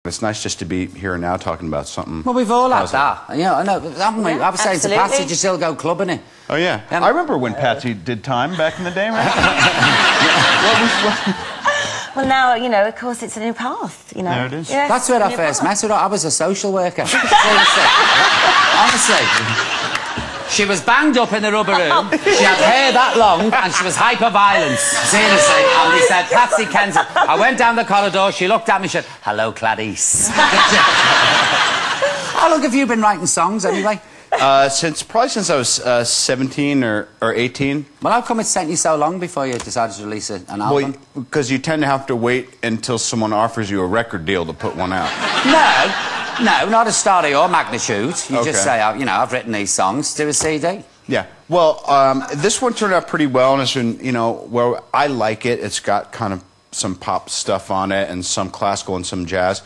It's nice just to be here and now talking about something. Well, we've all had that. You know, haven't we? I was saying to Patsy, you still go clubbing it. Oh, yeah. I remember when Patsy did time back in the day, right? Well, now, you know, of course, it's a new path, you know. There it is. Yeah, that's where I first met her. I was a social worker. Honestly. She was banged up in the rubber room, she had hair that long, and she was hyper-violent. Seriously. And he said, Patsy Kenton. I went down the corridor, she looked at me and said, hello, Clarice. How long have you been writing songs, anyway? Probably since I was 17 or 18. Well, how come it's taken you so long before you decided to release an album? Well, because you tend to have to wait until someone offers you a record deal to put one out. No, not a story or magnitude. You just say, you know, I've written these songs, do a CD. Yeah. Well, this one turned out pretty well, and it's been, you know, well, I like it. It's got kind of some pop stuff on it and some classical and some jazz.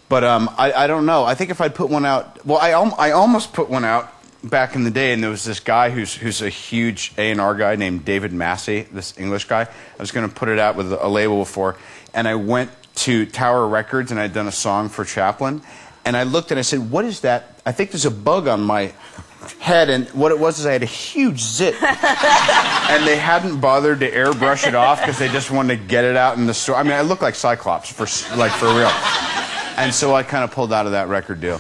But I don't know. I think if I'd put one out... Well, I almost put one out back in the day, and there was this guy who's a huge A&R guy named David Massey, this English guy. I was going to put it out with a label before, and I went to Tower Records, and I'd done a song for Chaplin, and I looked and I said, what is that? I think there's a bug on my head, and what it was is I had a huge zit. And they hadn't bothered to airbrush it off because they just wanted to get it out in the store. I mean, I looked like Cyclops, for real. And so I kind of pulled out of that record deal.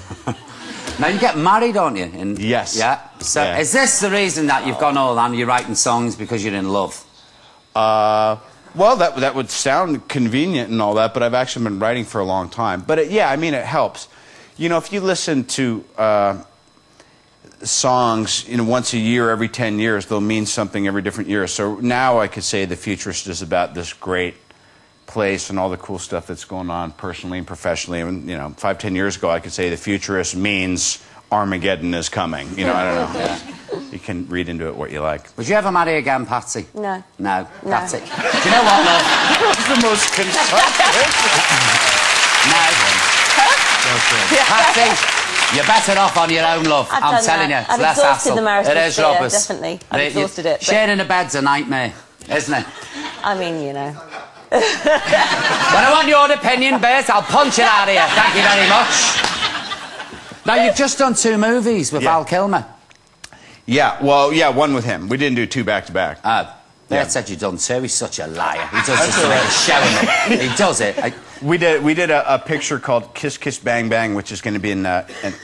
Now, you get married, don't you? Yes. Yeah? So, is this the reason that you've gone all on, you're writing songs because you're in love? Well, that would sound convenient and all that, but I've actually been writing for a long time. But, yeah, I mean, it helps. You know, if you listen to songs, you know, once a year, every 10 years, they'll mean something every different year. So now I could say The Futurist is about this great place and all the cool stuff that's going on personally and professionally. And, you know, 5, 10 years ago, I could say The Futurist means Armageddon is coming. You know, I don't know. Yeah. You can read into it what you like. Would you ever marry again, Patsy? No. No. That's it. Do you know what, love? That's the most constructive. No. Patsy, you're better off on your own, love. I'm telling you. I've exhausted the marital It is, Robbers. Definitely. I've exhausted it. Sharing a bed's a nightmare, isn't it? I mean, you know. When I want your opinion, Bert, I'll punch it out of here. Thank you very much. Now, you've just done 2 movies with Val Kilmer. Yeah, well, yeah, one with him. We didn't do 2 back-to-back. Bert said you've done 2. He's such a liar. He does this to make a show of it. He does it. We did a picture called Kiss Kiss Bang Bang, which is going to be in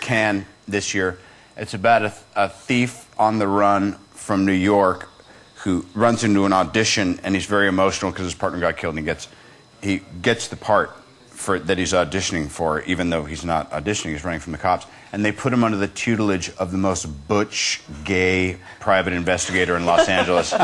Cannes this year. It's about a thief on the run from New York who runs into an audition, and he's very emotional because his partner got killed, and he gets the part that he's auditioning for, even though he's not auditioning, he's running from the cops. And they put him under the tutelage of the most butch, gay private investigator in Los Angeles,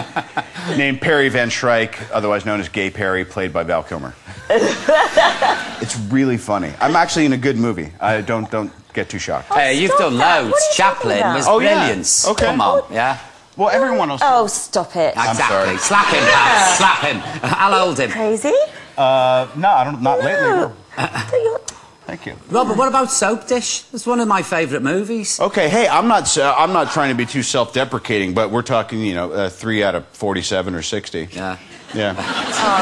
named Perry Van Shrike, otherwise known as Gay Perry, played by Val Kilmer. It's really funny. I'm actually in a good movie. Don't get too shocked. Hey, you've done loads. Chaplin was brilliant. Yeah. Okay. Come on, yeah. Well, everyone else... Oh, stop it. Exactly. Slap him, Pat. Slap him. I'll hold him. Crazy? No, I don't. Not lately. No. Thank you. Robert, what about Soap Dish? It's one of my favourite movies. Okay, hey, I'm not trying to be too self-deprecating, but we're talking, you know, 3 out of 47 or 60. Yeah. Yeah. Oh,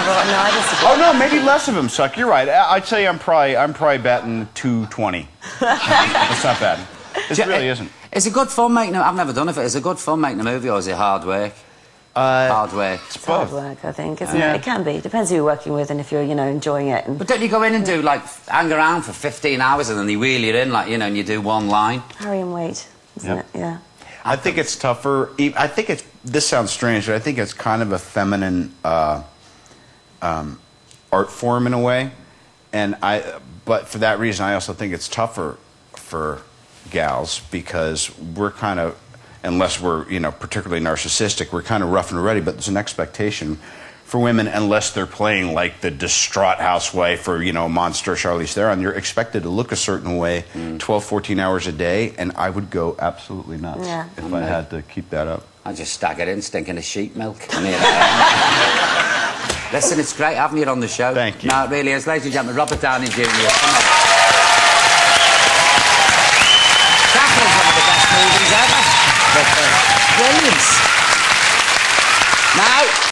well, no, I disagree. Oh no, maybe less of them suck. You're right. I'd say I'm probably batting 220. It's not bad. It really isn't. Is it good fun making I've never done it. Is it good fun making a movie, or is it hard work? Hard work. It's hard work, I think, isn't it? It can be. Depends who you're working with and if you're, you know, enjoying it. But don't you go in and do, like, hang around for 15 hours and then they wheel you in, like, you know, and you do one line? Carry and wait, isn't it? Yeah. I think it's tougher. I think it's... This sounds strange, but I think it's kind of a feminine art form in a way. But for that reason, I also think it's tougher for gals because we're kind of... Unless we're, you know, particularly narcissistic, we're kind of rough and ready, but there's an expectation for women, unless they're playing like the distraught housewife or, you know, monster Charlize Theron, you're expected to look a certain way 12, 14 hours a day, and I would go absolutely nuts if I had to keep that up. I just staggered in, stinking of sheep milk. Listen, it's great having you on the show. Thank you. No, it really is. Ladies and gentlemen, Robert Downey Jr. Come on.